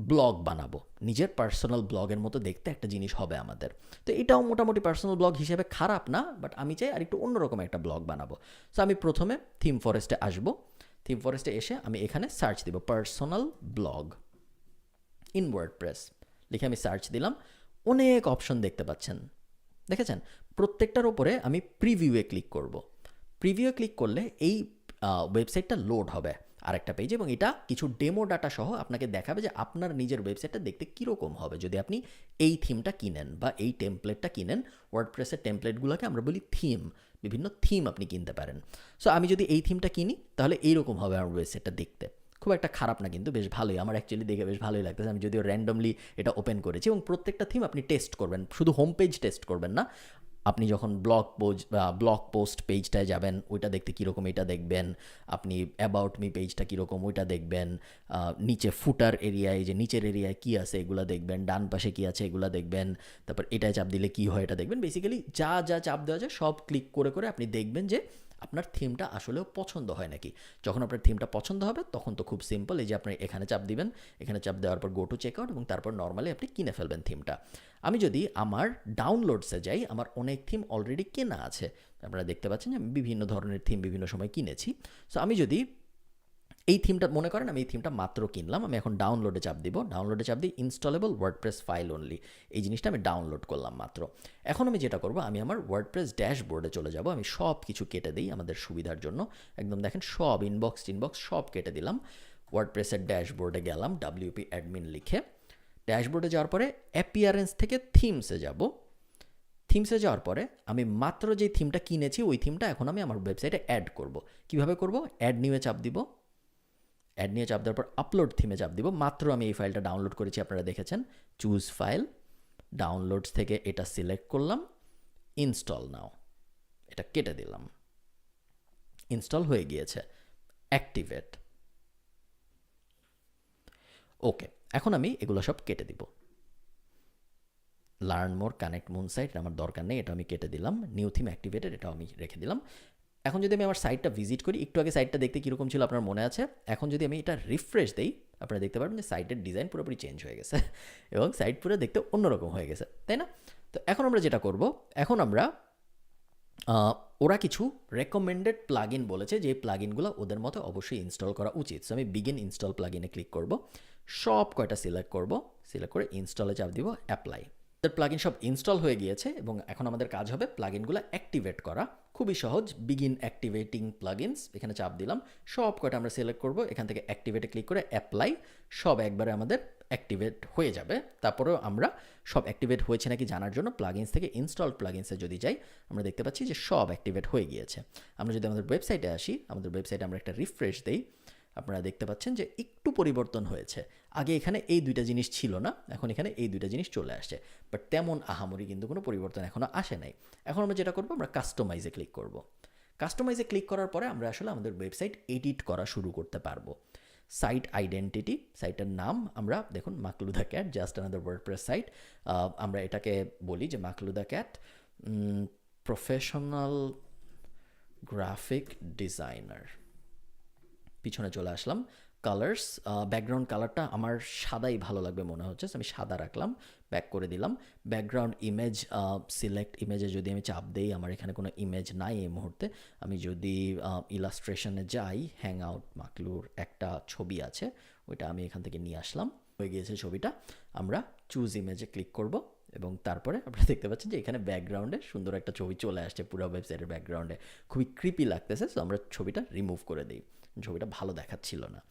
ব্লগ বানাবো, নিজের পার্সোনাল ব্লগের মতো দেখতে একটা জিনিস হবে আমাদের। তো এটাও মোটামুটি পার্সোনাল ব্লগ হিসেবে খারাপ না, বাট আমি চাই আর একটু অন্যরকম একটা ব্লগ বানাবো। সো আমি প্রথমে থিম ফরেস্টে আসবো। থিম ফরেস্টে এসে আমি এখানে সার্চ দিব পার্সোনাল ব্লগ ইন ওয়ার্ডপ্রেস লিখে আমি সার্চ দিলাম। অনেক অপশন দেখতে পাচ্ছেন, দেখেছেন? প্রত্যেকটার ওপরে আমি প্রিভিউয়ে ক্লিক করব। প্রিভিউয়ে ক্লিক করলে এই ওয়েবসাইটটা লোড হবে আরেকটা পেজ, এবং এটা কিছু ডেমো ডাটা সহ আপনাকে দেখাবে যে আপনার নিজের ওয়েবসাইটটা দেখতে কীরকম হবে যদি আপনি এই থিমটা কিনেন বা এই টেমপ্লেটটা কিনেন। ওয়ার্ডপ্রেসের টেমপ্লেটগুলোকে আমরা বলি থিম, বিভিন্ন থিম আপনি কিনতে পারেন। সো আমি যদি এই থিমটা কিনি, তাহলে এইরকম হবে আমার ওয়েবসাইটটা দেখতে। খুব একটা খারাপ না, কিন্তু বেশ ভালোই, আমার অ্যাকচুয়ালি দেখে বেশ ভালোই লাগতেছে। আমি যদিও র্যান্ডমলি এটা ওপেন করেছি, এবং প্রত্যেকটা থিম আপনি টেস্ট করবেন, শুধু হোম পেজ টেস্ট করবেন না। আপনি যখন ব্লগ পোস্ট পেজটায় যাবেন, ওইটা দেখতে কীরকম এটা দেখবেন। আপনি অ্যাবাউট মি পেজটা কীরকম ওইটা দেখবেন। নিচে ফুটার এরিয়ায়, যে নিচের এরিয়ায় কী আছে এগুলো দেখবেন, ডান পাশে কী আছে এগুলো দেখবেন, তারপর এটায় চাপ দিলে কী হয় এটা দেখবেন। বেসিক্যালি যা যা চাপ দেওয়া যায় সব ক্লিক করে করে আপনি দেখবেন যে আপনার থিমটা আসলেও পছন্দ হয় নাকি। যখন আপনার থিমটা পছন্দ হবে, তখন তো খুব সিম্পল, এই যে আপনি এখানে চাপ দিবেন, এখানে চাপ দেওয়ার পর গো টু চেক আউট, এবং তারপর নর্মালি আপনি কিনে ফেলবেন থিমটা। আমি যদি আমার ডাউনলোডসে যাই, আমার অনেক থিম অলরেডি কেনা আছে। আপনারা দেখতে পাচ্ছেন যে আমি বিভিন্ন ধরনের থিম বিভিন্ন সময় কিনেছি। সো আমি যদি এই থিমটা, মনে করেন আমি এই থিমটা মাত্র কিনলাম, আমি এখন ডাউনলোডে চাপ দিব। ডাউনলোডে চাপ দিই ইনস্টলেবল ওয়ার্ডপ্রেস ফাইল অনলি, এই জিনিসটা আমি ডাউনলোড করলাম মাত্র। এখন আমি যেটা করব, আমি আমার ওয়ার্ডপ্রেস ড্যাশবোর্ডে চলে যাব। আমি সব কিছু কেটে দিই আমাদের সুবিধার জন্য, একদম দেখেন সব ইনবক্স সব কেটে দিলাম। ওয়ার্ডপ্রেসের ড্যাশবোর্ডে গেলাম, WP অ্যাডমিন লিখে। ড্যাশবোর্ডে যাওয়ার পরে অ্যাপিয়ারেন্স থেকে থিমসে যাব। থিমসে যাওয়ার পরে আমি মাত্র যে থিমটা কিনেছি, ওই থিমটা এখন আমি আমার ওয়েবসাইটে অ্যাড করব। কিভাবে করব? অ্যাড নিউয়ে চাপ দিব। অ্যাড নিয়ে চাপ দেওয়ার পর আপলোড থিমে চাপ দিব। মাত্র আমি এই ফাইলটা ডাউনলোড করেছি, আপনারা দেখেছেন। চুজ ফাইল, ডাউনলোডস থেকে এটা সিলেক্ট করলাম, ইনস্টল নাও, এটা কেটে দিলাম। ইনস্টল হয়ে গিয়েছে। অ্যাক্টিভেট। ওকে, এখন আমি এগুলো সব কেটে দিব। লার্ন মোর, কানেক্ট মুন সাইট আমার দরকার নেই, এটা আমি কেটে দিলাম। নিউ থিম অ্যাক্টিভেটেড, এটাও আমি রেখে দিলাম। এখন যদি আমি আমার সাইটটা ভিজিট করি, একটু আগে সাইটটা দেখতে কীরকম ছিল আপনার মনে আছে। এখন যদি আমি এটা রিফ্রেশ দিই, আপনারা দেখতে পারবেন যে সাইটের ডিজাইন পুরোপুরি চেঞ্জ হয়ে গেছে এবং সাইট পুরো দেখতে অন্যরকম হয়ে গেছে, তাই না? তো এখন আমরা যেটা করব, এখন আমরা ওরা কিছু রেকমেন্ডেড প্লাগইন বলেছে, যে প্লাগইনগুলো ওদের মতো অবশ্যই ইনস্টল করা উচিত। সো আমি বিগিন ইনস্টল প্লাগইনে ক্লিক করব, সব কয়টা সিলেক্ট করব, সিলেক্ট করে ইনস্টলে চাপ দিব, অ্যাপ্লাই। প্লাগইন সব ইনস্টল হয়ে গিয়েছে এবং এখন আমাদের কাজ হবে প্লাগইনগুলো অ্যাক্টিভেট করা। খুবই সহজ, বিগিন অ্যাক্টিভেটিং প্লাগইনস, এখানে চাপ দিলাম, সব কয়টা আমরা সিলেক্ট করব, এখান থেকে অ্যাক্টিভেটে ক্লিক করে অ্যাপ্লাই, সব একবারে আমাদের অ্যাক্টিভেট হয়ে যাবে। তারপরেও আমরা সব অ্যাক্টিভেট হয়েছে নাকি জানার জন্য প্লাগইনস থেকে ইনস্টল প্লাগইনসে যদি যাই, আমরা দেখতে পাচ্ছি যে সব অ্যাক্টিভেট হয়ে গিয়েছে। আমরা যদি আমাদের ওয়েবসাইটে আসি, আমাদের ওয়েবসাইটে আমরা একটা রিফ্রেশ দেই, আপনারা দেখতে পাচ্ছেন যে একটু পরিবর্তন হয়েছে। আগে এখানে এই দুইটা জিনিস ছিল না, এখন এখানে এই দুইটা জিনিস চলে আসছে, বাট তেমন আহামরি কিন্তু কোনো পরিবর্তন এখনও আসে নাই। এখন আমরা যেটা করবো, আমরা কাস্টমাইজে ক্লিক করব। কাস্টমাইজে ক্লিক করার পরে আমরা আসলে আমাদের ওয়েবসাইট এডিট করা শুরু করতে পারবো। সাইট আইডেন্টিটি, সাইটের নাম আমরা দেখুন Makluda cat, just another WordPress site. আমরা এটাকে বলি যে Makluda cat professional graphic designer, পিছনে চলে আসলাম। কালার্স, ব্যাকগ্রাউন্ড কালারটা আমার সাদাই ভালো লাগবে মনে হচ্ছে, আমি সাদা রাখলাম, ব্যাক করে দিলাম। ব্যাকগ্রাউন্ড ইমেজ, সিলেক্ট ইমেজে যদি আমি চাপ দেই, আমার এখানে কোনো ইমেজ নাই এই মুহূর্তে। আমি যদি ইলাস্ট্রেশনে যাই, হ্যাং আউট মাকলুর একটা ছবি আছে, ওইটা আমি এখান থেকে নিয়ে আসলাম, হয়ে গিয়েছে ছবিটা। আমরা চুজ ইমেজে ক্লিক করব এবং তারপরে আপনারা দেখতে পাচ্ছেন যে এখানে ব্যাকগ্রাউন্ডে সুন্দর একটা ছবি চলে আসছে পুরো ওয়েবসাইটের ব্যাকগ্রাউন্ডে, খুবই ক্রিপি লাগতেছে। সো আমরা ছবিটা রিমুভ করে দিই, ছবিটা ভালো দেখাচ্ছিল না।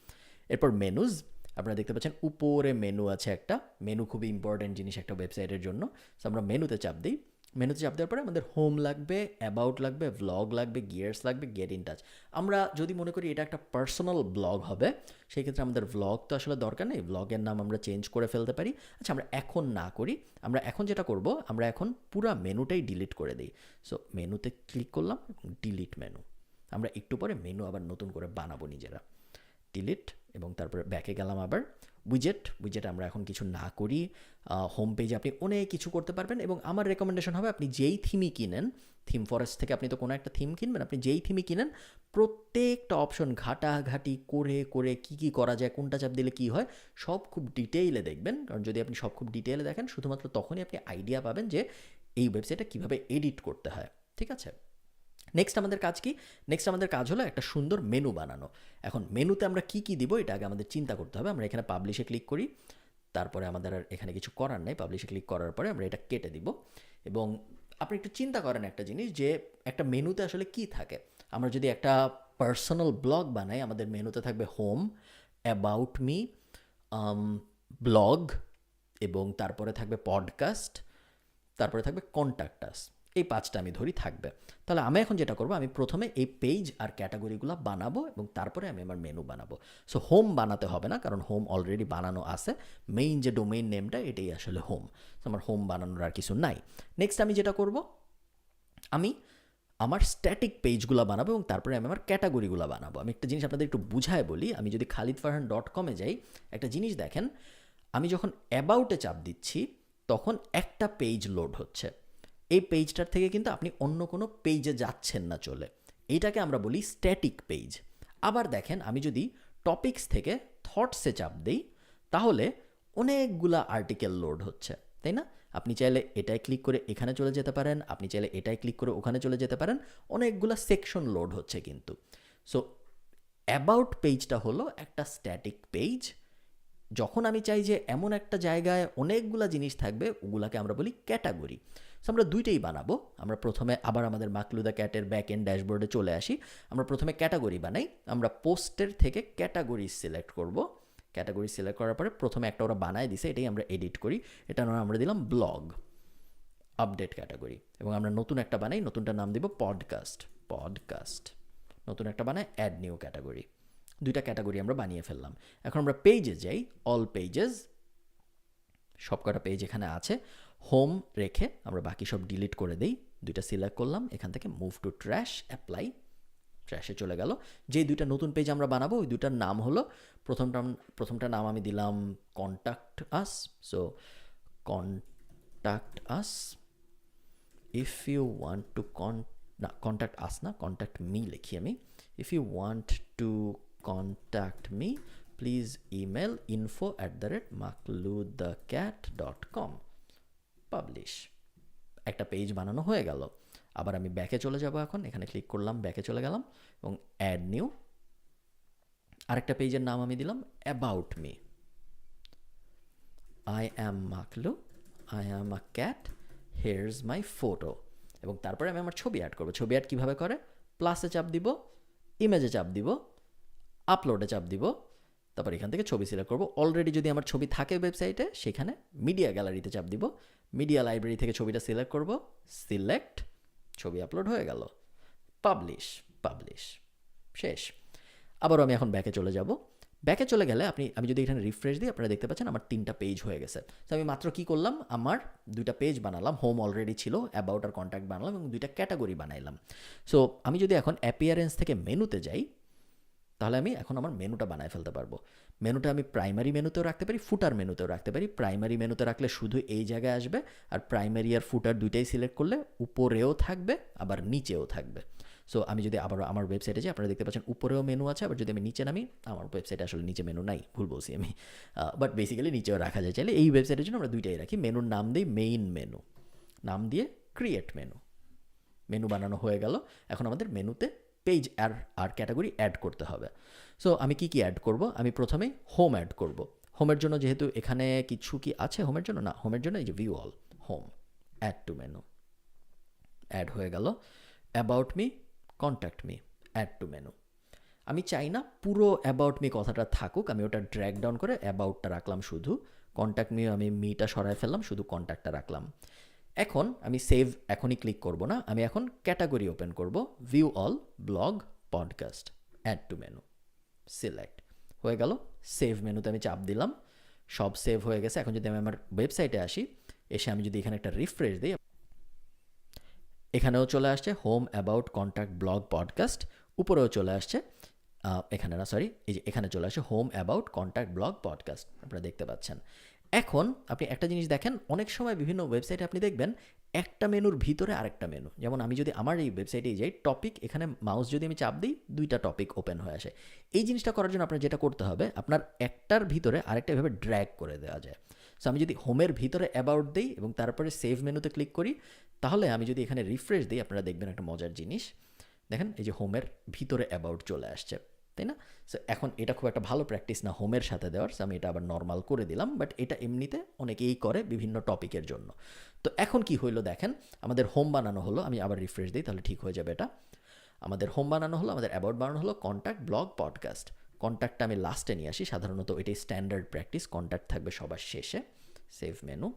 এরপর মেনুজ, আপনারা দেখতে পাচ্ছেন উপরে মেনু আছে একটা, মেনু খুবই ইম্পর্টেন্ট জিনিস একটা ওয়েবসাইটের জন্য। সো আমরা মেনুতে চাপ দিই, মেনুতে চাপ দেওয়ার পরে আমাদের হোম লাগবে, অ্যাবাউট লাগবে, ভ্লগ লাগবে, গিয়ার্স লাগবে, গেট ইন টাচ। আমরা যদি মনে করি এটা একটা পার্সোনাল ব্লগ হবে, সেই ক্ষেত্রে আমাদের ভ্লগ তো আসলে দরকার নেই, ভ্লগের নাম আমরা চেঞ্জ করে ফেলতে পারি। আচ্ছা, আমরা এখন না করি, আমরা এখন যেটা করব, আমরা এখন পুরো মেনুটাই ডিলিট করে দিই। সো মেনুতে ক্লিক করলাম এবং ডিলিট মেনু। আমরা একটু পরে মেনু আবার নতুন করে বানাবো নিজেরা। ডিলিট এবং তারপরে ব্যাকে গেলাম আবার। উইজেট আমরা এখন কিছু না করি। হোম পেজে আপনি অনেক কিছু করতে পারবেন এবং আমার রেকমেন্ডেশন হবে আপনি যেই থিমই কিনেন, থিম ফরেস্ট থেকে আপনি তো কোনো একটা থিম কিনবেন, আপনি যেই থিমই কিনেন প্রত্যেকটা অপশন ঘাটাঘাটি করে করে কী করা যায়, কোনটা চাপ দিলে কী হয়, সব খুব ডিটেইলে দেখবেন। কারণ যদি আপনি সব খুব ডিটেইলে দেখেন, শুধুমাত্র তখনই আপনি আইডিয়া পাবেন যে এই ওয়েবসাইটটা কীভাবে এডিট করতে হয়। ঠিক আছে, নেক্সট আমাদের কাজ কি? নেক্সট আমাদের কাজ হলো একটা সুন্দর মেনু বানানো। এখন মেনুতে আমরা কি কি দিব এটা আগে আমাদের চিন্তা করতে হবে। আমরা এখানে পাবলিশে ক্লিক করি, তারপরে আমাদের আর এখানে কিছু করার নেই, পাবলিশে ক্লিক করার পরে আমরা এটা কেটে দিব। এবং আপনি একটু চিন্তা করেন একটা জিনিস, যে একটা মেনুতে আসলে কি থাকে। আমরা যদি একটা পার্সোনাল ব্লগ বানাই, আমাদের মেনুতে থাকবে হোম, অ্যাবাউট মি, ব্লগ, এবং তারপরে থাকবে পডকাস্ট, তারপরে থাকবে কন্ট্যাক্ট আস। এই 5টা আমি ধরি থাকবে। তাহলে আমি এখন যেটা করব, আমি প্রথমে এই পেজ আর ক্যাটাগরিগুলো বানাবো এবং তারপরে আমি আমার মেনু বানাবো। সো হোম বানাতে হবে না, কারণ হোম অলরেডি বানানো আছে। মেইন যে ডোমেইন নেমটা, এটাই আসলে হোম। সো আমার হোম বানানোর আর কিছু নাই। নেক্সট আমি যেটা করব, আমি আমার স্ট্যাটিক পেজগুলো বানাবো এবং তারপরে আমি আমার ক্যাটাগরিগুলো বানাবো। আমি একটা জিনিস আপনাদের একটু বুঝায় বলি। আমি যদি khalidfarhan.com-এ যাই, একটা জিনিস দেখেন, আমি যখন অ্যাবাউটে চাপ দিচ্ছি তখন একটা পেজ লোড হচ্ছে। এই পেজটার থেকে কিন্তু আপনি অন্য কোনো পেজে যাচ্ছেন না চলে, এইটাকে আমরা বলি স্ট্যাটিক পেজ। আবার দেখেন, আমি যদি টপিকস থেকে থটসে চাপ দিই, তাহলে অনেকগুলা আর্টিকেল লোড হচ্ছে, তাই না? আপনি চাইলে এটাই ক্লিক করে এখানে চলে যেতে পারেন, আপনি চাইলে এটাই ক্লিক করে ওখানে চলে যেতে পারেন, অনেকগুলা সেকশন লোড হচ্ছে কিন্তু। সো অ্যাবাউট পেজটা হলো একটা স্ট্যাটিক পেজ। যখন আমি চাই যে এমন একটা জায়গায় অনেকগুলা জিনিস থাকবে, ওগুলাকে আমরা বলি ক্যাটাগরি। সো আমরা দুইটাই বানাবো। আমরা প্রথমে আবার আমাদের মাকলু দ্য ক্যাটের ব্যাক এন্ড ড্যাশবোর্ডে চলে আসি। আমরা প্রথমে ক্যাটাগরি বানাই। আমরা পোস্টের থেকে ক্যাটাগরি সিলেক্ট করব। ক্যাটাগরি সিলেক্ট করার পরে প্রথমে একটা ওরা বানায় দিছে, এটাই আমরা এডিট করি। এটা আমরা দিলাম ব্লগ, আপডেট ক্যাটাগরি। এবং আমরা নতুন একটা বানাই, নতুনটার নাম দিব পডকাস্ট। নতুন একটা বানাই অ্যাড নিউ ক্যাটাগরি। দুইটা ক্যাটাগরি আমরা বানিয়ে ফেললাম। এখন আমরা পেজে যাই, অল পেজেস, সবকটা পেজ এখানে আছে। হোম রেখে আমরা বাকি সব ডিলিট করে দিই। দুইটা সিলেক্ট করলাম, এখান থেকে মুভ টু ট্র্যাশ, অ্যাপ্লাই, ট্র্যাশে চলে গেল। যে দুইটা নতুন পেজ আমরা বানাবো, ওই দুইটার নাম হলো, প্রথমটা নাম আমি দিলাম contact us. So contact us, if you want to contact us না, কন্ট্যাক্ট মি লিখি আমি। If you want to contact me, please email info@makludthecat.com. Publish. একটা পেজ বানানো হয়ে গেল। আবার আমি ব্যাকে চলে যাব, এখন এখানে ক্লিক করলাম, ব্যাকে চলে গেলাম এবং অ্যাড নিউ। আরেকটা পেজের নাম আমি দিলাম about me. I am Maklu, I am a cat, here's my photo. এবং তারপরে আমি আমার ছবি অ্যাড করবো। ছবি অ্যাড কীভাবে করে? প্লাসে চাপ দিব, ইমেজে চাপ দিব, আপলোডে চাপ দিব, তারপর এখান থেকে ছবি সিলেক্ট করব। অলরেডি যদি আমার ছবি থাকে ওয়েবসাইটে, সেখানে মিডিয়া গ্যালারিতে চাপ দিব, মিডিয়া লাইব্রেরি থেকে ছবিটা সিলেক্ট করব, সিলেক্ট, ছবি আপলোড হয়ে গেল, পাবলিশ, শেষ। আবারও আমি এখন ব্যাকে চলে যাব। ব্যাকে চলে গেলে আমি যদি এখানে রিফ্রেশ দিই, আপনারা দেখতে পাচ্ছেন আমার 3টা পেজ হয়ে গেছে। তো আমি মাত্র কি করলাম, আমার 2টা পেজ বানালাম, হোম অলরেডি ছিল, অ্যাবাউট আর কন্ট্যাক্ট বানালাম এবং 2টা ক্যাটাগরি বানাইলাম। সো আমি যদি এখন অ্যাপিয়ারেন্স থেকে মেনুতে যাই, তাহলে আমি এখন আমার মেনুটা বানায় ফেলতে পারবো। মেনুটা আমি প্রাইমারি মেনুতেও রাখতে পারি, ফুটার মেনুতেও রাখতে পারি। প্রাইমারি মেনুতে রাখলে শুধু এই জায়গায় আসবে, আর প্রাইমারি আর ফুটার দুইটাই সিলেক্ট করলে উপরেও থাকবে আবার নিচেও থাকবে। সো আমি যদি আবারও আমার ওয়েবসাইটে যাই, আপনারা দেখতে পাচ্ছেন উপরেও মেনু আছে, আবার যদি আমি নিচে নামি, আমার ওয়েবসাইটে আসলে নিচে মেনু নাই, ভুল বলছি আমি, বাট বেসিক্যালি নিচেও রাখা যায় চাইলে। এই ওয়েবসাইটের জন্য আমরা দুইটাই রাখি, মেনুর নাম দিই মেইন মেনু, নাম দিয়ে ক্রিয়েট মেনু, মেনু বানানো হয়ে গেল। এখন আমাদের মেনুতে পেজ আর ক্যাটাগরি অ্যাড করতে হবে। সো আমি কি অ্যাড করব, আমি প্রথমেই হোম অ্যাড করব। হোমের জন্য যেহেতু এখানে কিছু কি আছে হোমের জন্য, না, হোমের জন্য এই যে view all, home, add to menu, add হয়ে গেল। About me, contact me, add to menu. আমি চাই না পুরো অ্যাবাউট মি কথাটা থাকুক, আমি ওটা ড্র্যাগ ডাউন করে অ্যাবাউটটা রাখলাম শুধু, কন্ট্যাক্ট মি আমি মিটা সরায় ফেললাম, শুধু কন্ট্যাক্টটা রাখলাম। এখন আমি সেভ এখনই ক্লিক করব না, আমি এখন ক্যাটাগরি ওপেন করব, view all, blog, podcast, add to menu, select হয়ে গেল। সেভ মেনুতে আমি চাপ দিলাম, সব সেভ হয়ে গেছে। এখন যদি আমি আমার ওয়েবসাইটে আসি, এসে আমি যদি এখানে একটা রিফ্রেশ দিই, এখানেও চলে আসছে home, about, contact, blog, podcast, উপরেও চলে আসছে, এখানে না সরি, এই যে এখানে চলে আসে home, about, contact, blog, podcast, আপনারা দেখতে পাচ্ছেন। এখন আপনি একটা জিনিস দেখেন, অনেক সময় বিভিন্ন ওয়েবসাইটে আপনি দেখবেন একটা মেনুর ভিতরে আরেকটা মেনু। যেমন আমি যদি আমার এই ওয়েবসাইটে যাই, টপিক, এখানে মাউস যদি আমি চাপ দিই, দুইটা টপিক ওপেন হয়ে আসে। এই জিনিসটা করার জন্য আপনার যেটা করতে হবে, আপনার একটার ভিতরে আরেকটা এভাবে ড্র্যাগ করে দেওয়া যায়। সো আমি যদি হোমের ভিতরে অ্যাবাউট দিই এবং তারপরে সেভ মেনুতে ক্লিক করি, তাহলে আমি যদি এখানে রিফ্রেশ দিই, আপনারা দেখবেন একটা মজার জিনিস, দেখেন এই যে হোমের ভিতরে অ্যাবাউট চলে আসছে, তাই না? সো এখন এটা খুব একটা ভালো প্র্যাকটিস না হোমের সাথে দেওয়ার, সো আমি এটা আবার নর্মাল করে দিলাম, বাট এটা এমনিতে অনেকেই করে বিভিন্ন টপিকের জন্য। তো এখন কি হইলো দেখেন, আমাদের হোম বানানো হলো, আমি আবার রিফ্রেশ দিই তাহলে ঠিক হয়ে যাবে এটা। আমাদের হোম বানানো হলো, আমাদের অ্যাবাউট বানানো হলো, কন্ট্যাক্ট, ব্লগ, পডকাস্ট। কন্ট্যাক্টটা আমি লাস্টে নিয়ে আসি, সাধারণত এটাই স্ট্যান্ডার্ড প্র্যাকটিস, কন্ট্যাক্ট থাকবে সবার শেষে। Save menu.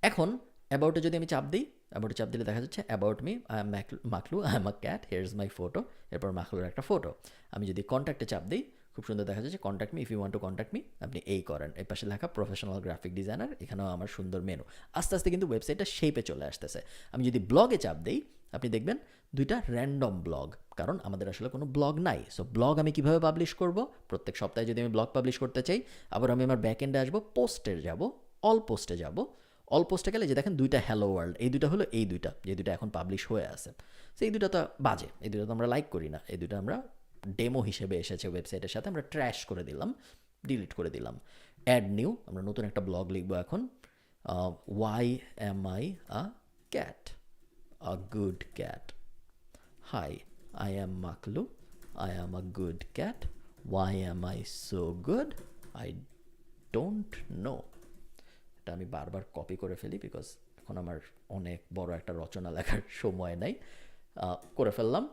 এখন অ্যাবাউটে যদি আমি চাপ দিই, অ্যাবাউটে চাপ দিলে দেখা যাচ্ছে about me, I am Maklu, I am a cat, here's my photo, এরপর মাকলুর একটা ফটো। আমি যদি কন্ট্যাক্টে চাপ দিই, খুব সুন্দর দেখা যাচ্ছে contact me, if you want to contact me, আপনি এই করেন, এর পাশে লেখা প্রফেশনাল গ্রাফিক ডিজাইনার, এখানেও আমার সুন্দর মেনু। আস্তে আস্তে কিন্তু ওয়েবসাইটটা শেপে চলে আসতেছে। আমি যদি ব্লগে চাপ দিই, আপনি দেখবেন দুইটা র্যান্ডম ব্লগ, কারণ আমাদের আসলে কোনো ব্লগ নাই। সো ব্লগ আমি কীভাবে পাবলিশ করব, প্রত্যেক সপ্তাহে যদি আমি ব্লগ পাবলিশ করতে চাই, আবার আমি আমার ব্যাক এন্ডে আসবো, পোস্টে যাব, অল পোস্টে যাব। অল পোস্টে গেলে যে দেখেন দুইটা হ্যালো ওয়ার্ল্ড, এই দুইটা হলো এই দুইটা, যে দুইটা এখন পাবলিশ হয়ে আছে। সো এই দুইটা তো বাজে, এই দুইটা তো আমরা লাইক করি না, এই দুইটা আমরা ডেমো হিসেবে এসেছে ওয়েবসাইটের সাথে, আমরা ট্র্যাশ করে দিলাম, ডিলিট করে দিলাম। অ্যাড নিউ, আমরা নতুন একটা ব্লগ লিখবো এখন, why am I a cat, a good cat, hi, I am Maklu, I am a good cat, why am I so good, I don't know. এটা আমি বারবার কপি করে ফেলি, বিকজ এখন আমার অনেক বড় একটা রচনা লেখার সময় নাই। করে ফেললাম।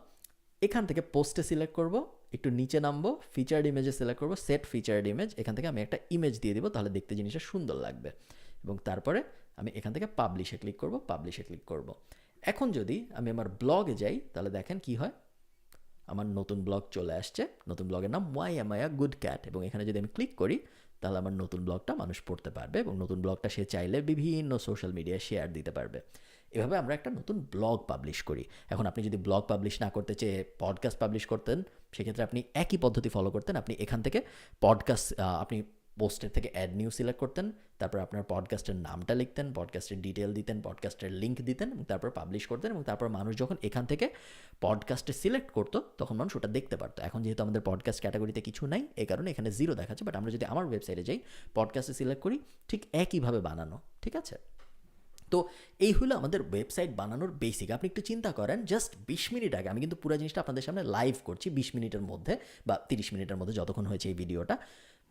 এখান থেকে পোস্টে সিলেক্ট করব, একটু নিচে নামবো, ফিচার্ড ইমেজে সিলেক্ট করব, সেট ফিচার্ড ইমেজ, এখান থেকে আমি একটা ইমেজ দিয়ে দিব, তাহলে দেখতে জিনিসটা সুন্দর লাগবে। এবং তারপরে আমি এখান থেকে পাবলিশে ক্লিক করব, পাবলিশে ক্লিক করব। এখন যদি আমি আমার ব্লগে যাই, তাহলে দেখেন কি হয়, আমার নতুন ব্লগ চলে আসছে, নতুন ব্লগের নাম why am I a good cat, এবং এখানে যদি আমি ক্লিক করি, তাহলে আমার নতুন ব্লগটা মানুষ পড়তে পারবে, এবং নতুন ব্লগটা সে চাইলে বিভিন্ন সোশ্যাল মিডিয়ায় শেয়ার দিতে পারবে। এভাবে আমরা একটা নতুন ব্লগ পাবলিশ করি। এখন আপনি যদি ব্লগ পাবলিশ না করতে চেয়ে পডকাস্ট পাবলিশ করতেন, সেক্ষেত্রে আপনি একই পদ্ধতি ফলো করতেন। আপনি এখান থেকে পডকাস্ট, আপনি পোস্টের থেকে অ্যাড নিউ সিলেক্ট করতেন, তারপর আপনার পডকাস্টের নামটা লিখতেন, পডকাস্টের ডিটেল দিতেন, পডকাস্টের লিঙ্ক দিতেন, এবং তারপর পাবলিশ করতেন, এবং তারপর মানুষ যখন এখান থেকে পডকাস্টে সিলেক্ট করতো, তখন মানুষ ওটা দেখতে পারতো। এখন যেহেতু আমাদের পডকাস্ট ক্যাটাগরিতে কিছু নাই, এই কারণে এখানে 0 দেখাচ্ছে, বাট আমরা যদি আমার ওয়েবসাইটে যাই, পডকাস্টে সিলেক্ট করি, ঠিক একইভাবে বানানো, ঠিক আছে? তো এই হলো আমাদের ওয়েবসাইট বানানোর বেসিক। আপনি একটু চিন্তা করেন, জাস্ট 20 মিনিট আগে, আমি কিন্তু পুরো জিনিসটা আপনাদের সামনে লাইভ করছি, 20 মিনিটের মধ্যে বা 30 মিনিটের মধ্যে যতক্ষণ হয়েছে এই ভিডিওটা,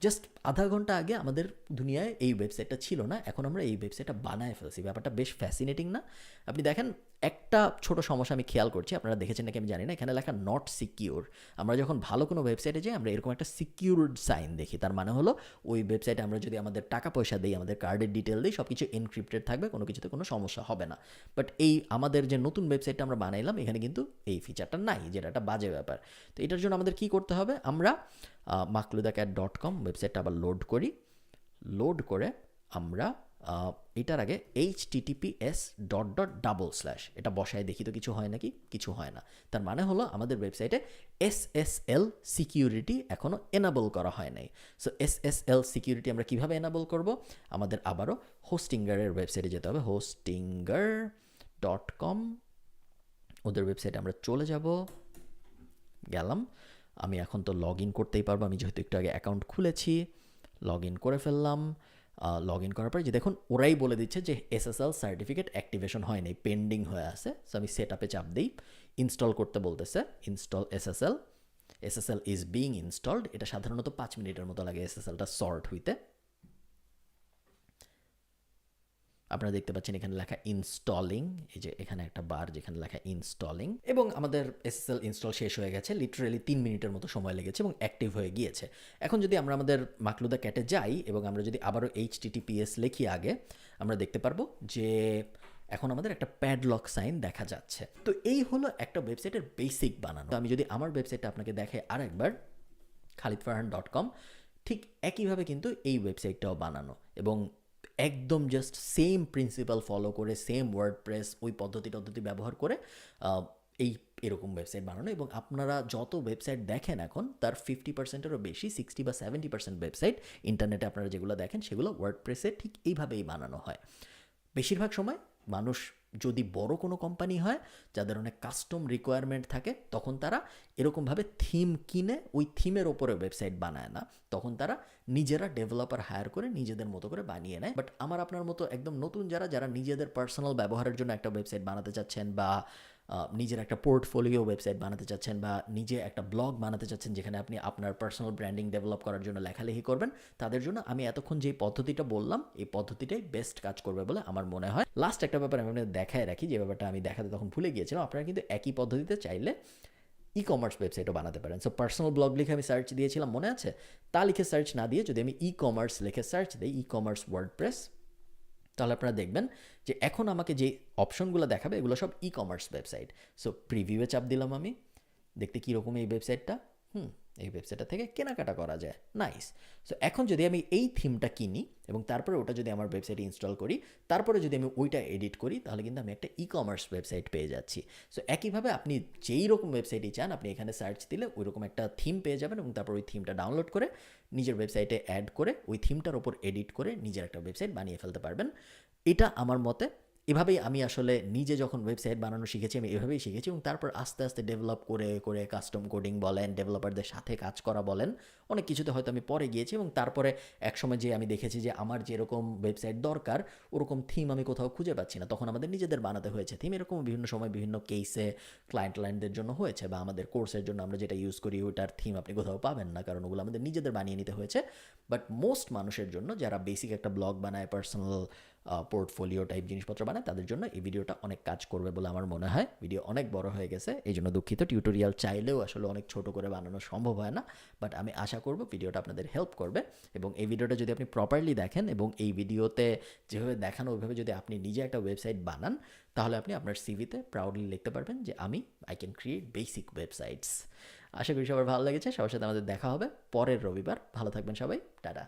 জাস্ট আধা ঘন্টা আগে আমাদের দুনিয়ায় এই ওয়েবসাইটটা ছিল না, এখন আমরা এই ওয়েবসাইটটা বানায় ফেলছি। ব্যাপারটা বেশ ফ্যাসিনেটিং না? আপনি দেখেন, একটা ছোট সমস্যা আমি খেয়াল করছি, আপনারা দেখেছেন নাকি আমি জানি না, এখানে লেখা নট সিকিউর। আমরা যখন ভালো কোনো ওয়েবসাইটে যাই, আমরা এরকম একটা সিকিউরড সাইন দেখি, তার মানে হলো ওই ওয়েবসাইটে আমরা যদি আমাদের টাকা পয়সা দিই, আমাদের কার্ডের ডিটেল দিই, সব কিছু এনক্রিপ্টেড থাকবে, কোনো কিছুতে কোনো সমস্যা হবে না। বাট এই আমাদের যে নতুন ওয়েবসাইটটা আমরা বানাইলাম, এখানে কিন্তু এই ফিচারটা নাই, যেটা একটা বাজে ব্যাপার। তো এটার জন্য আমাদের কী করতে হবে, আমরা makludacat.com ওয়েবসাইটটা আবার লোড করি। লোড করে আমরা এটার আগে https:// এটা বসায় দেখি তো কিছু হয় নাকি, কিছু হয় না। তার মানে হলো আমাদের ওয়েবসাইটে SSL সিকিউরিটি এখনও এনাবল করা হয় নাই। সো SSL সিকিউরিটি আমরা কিভাবে এনাবল করব, আমাদের আবারও হোস্টিঙ্গারের ওয়েবসাইটে যেতে হবে, hostingr.com ওদের ওয়েবসাইটে আমরা চলে যাব, গেলাম। আমি এখন তো লগ ইন করতেই পারবো, আমি যেহেতু একটু আগে অ্যাকাউন্ট খুলেছি, লগ ইন করে ফেললাম। লগ ইন করার পরে যে দেখুন ওরাই বলে দিচ্ছে যে এসএসএল সার্টিফিকেট অ্যাক্টিভেশন হয়নি, পেন্ডিং হয়ে আছে। সো আমি সেট আপে চাপ দিই, ইনস্টল করতে বলতেছে, install SSL, SSL is being installed. এটা সাধারণত 5 মিনিটের মতো লাগে এসএসএলটা সর্ট হইতে। আপনারা দেখতে পাচ্ছেন এখানে লেখা ইনস্টলিং, এই যে এখানে একটা বার যেখানে লেখা ইনস্টলিং, এবং আমাদের এসএসএল ইনস্টল শেষ হয়ে গেছে। লিটারেলি 3 মিনিটের মতো সময় লেগেছে এবং অ্যাক্টিভ হয়ে গিয়েছে। এখন যদি আমরা আমাদের মাকলুদা ক্যাটে যাই এবং আমরা যদি আবারও HTTPS লিখি আগে, আমরা দেখতে পারবো যে এখন আমাদের একটা প্যাডলক সাইন দেখা যাচ্ছে। তো এই হলো একটা ওয়েবসাইটের বেসিক বানানো। তো আমি যদি আমার ওয়েবসাইটটা আপনাকে দেখাই আরেকবার, khalidfarhan.com, ঠিক একইভাবে কিন্তু এই ওয়েবসাইটটাও বানানো এবং একদম জাস্ট সেম প্রিন্সিপাল ফলো করে, সেম ওয়ার্ডপ্রেস ওই পদ্ধতি ব্যবহার করে এই এরকম ওয়েবসাইট বানানো। এবং আপনারা যত ওয়েবসাইট দেখেন এখন তার 50%-এরও বেশি, 60 বা 70% ওয়েবসাইট ইন্টারনেটে আপনারা যেগুলো দেখেন সেগুলো ওয়ার্ডপ্রেসে ঠিক এইভাবেই বানানো হয়। বেশিরভাগ সময় মানুষ যদি বড় কোনো কোম্পানি হয় যাদের অনেক কাস্টম রিকোয়ারমেন্ট থাকে, তখন তারা এরকমভাবে থিম কিনে ওই থিমের ওপরে ওয়েবসাইট বানায় না, তখন তারা নিজেরা ডেভেলপার হায়ার করে নিজেদের মতো করে বানিয়ে নেয়। বাট আমার আপনার মতো একদম নতুন যারা নিজেদের পার্সোনাল ব্যবহারের জন্য একটা ওয়েবসাইট বানাতে চাচ্ছেন, বা নিজের একটা পোর্টফোলিও ওয়েবসাইট বানাতে চাচ্ছেন, বা নিজে একটা ব্লগ বানাতে চাচ্ছেন যেখানে আপনি আপনার পার্সোনাল ব্র্যান্ডিং ডেভেলপ করার জন্য লেখালেখি করবেন, তাদের জন্য আমি এতক্ষণ যে পদ্ধতিটা বললাম এই পদ্ধতিটাই বেস্ট কাজ করবে বলে আমার মনে হয়। লাস্ট একটা ব্যাপার আমি আপনাদের দেখায় রাখি, যে ব্যাপারটা আমি দেখাতে তখন ভুলে গিয়েছিলাম। আপনারা কিন্তু একই পদ্ধতিতে চাইলে ই কমার্স ওয়েবসাইটও বানাতে পারেন। সো পার্সোনাল ব্লগ লিখে আমি সার্চ দিয়েছিলাম, মনে আছে? তা লিখে সার্চ না দিয়ে যদি আমি ই কমার্স লিখে সার্চ দিই, ই কমার্স ওয়ার্ডপ্রেস, তাহলে আপনারা দেখবেন যে এখন আমাকে যে অপশনগুলো দেখাবে এগুলো সব ই কমার্স ওয়েবসাইট। সো প্রিভিউয়ে চাপ দিলাম আমি, দেখতে কীরকম এই ওয়েবসাইটটা। এই ওয়েবসাইটটা থেকে কেনাকাটা করা যায়, নাইস। সো এখন যদি আমি এই থিমটা কিনি এবং তারপরে ওটা যদি আমার ওয়েবসাইটে ইনস্টল করি, তারপরে যদি আমি ওইটা এডিট করি, তাহলে কিন্তু আমি একটা ই কমার্স ওয়েবসাইট পেয়ে যাচ্ছি। সো একইভাবে আপনি যেই রকম ওয়েবসাইটই চান, আপনি এখানে সার্চ দিলে ওই রকম একটা থিম পেয়ে যাবেন এবং তারপর ওই থিমটা ডাউনলোড করে নিজের ওয়েবসাইটে অ্যাড করে ওই থিমটার ওপর এডিট করে নিজের একটা ওয়েবসাইট বানিয়ে ফেলতে পারবেন। এটা আমার মতে এভাবেই আমি আসলে নিজে যখন ওয়েবসাইট বানানো শিখেছি, আমি এভাবেই শিখেছি এবং তারপর আস্তে আস্তে ডেভেলপ করে করে কাস্টম কোডিং বলেন, ডেভেলপারদের সাথে কাজ করা বলেন, অনেক কিছুতে হয়তো আমি পরে গিয়েছি। এবং তারপরে একসময় যে আমি দেখেছি যে আমার যেরকম ওয়েবসাইট দরকার ওরকম থিম আমি কোথাও খুঁজে পাচ্ছি না, তখন আমাদের নিজেদের বানাতে হয়েছে থিম। এরকম বিভিন্ন সময় বিভিন্ন কেসে ক্লায়েন্টদের জন্য হয়েছে, বা আমাদের কোর্সের জন্য আমরা যেটা ইউজ করি ওইটার থিম আপনি কোথাও পাবেন না, কারণ ওগুলো আমাদের নিজেদের বানিয়ে নিতে হয়েছে। বাট মোস্ট মানুষের জন্য যারা বেসিক একটা ব্লগ বানায়, পার্সোনাল পোর্টফোলিও টাইপ জিনিসপত্র বানায়, তাদের জন্য এই ভিডিওটা অনেক কাজ করবে বলে আমার মনে হয়। ভিডিও অনেক বড় হয়ে গেছে, এই জন্য দুঃখিত। টিউটোরিয়াল চাইলেও আসলে অনেক ছোট করে বানানো সম্ভব হয় না, বাট আমি আশা করব ভিডিওটা আপনাদের হেল্প করবে। এবং এই ভিডিওটা যদি আপনি প্রপারলি দেখেন এবং এই ভিডিওতে যেভাবে দেখানো ওইভাবে যদি আপনি নিজে একটা ওয়েবসাইট বানান, তাহলে আপনি আপনার সিভিতে প্রাউডলি লিখতে পারবেন যে I can create basic websites. আশা করি সবার ভালো লেগেছে। সবার সাথে আমাদের দেখা হবে পরের রবিবার। ভালো থাকবেন সবাই, টাটা।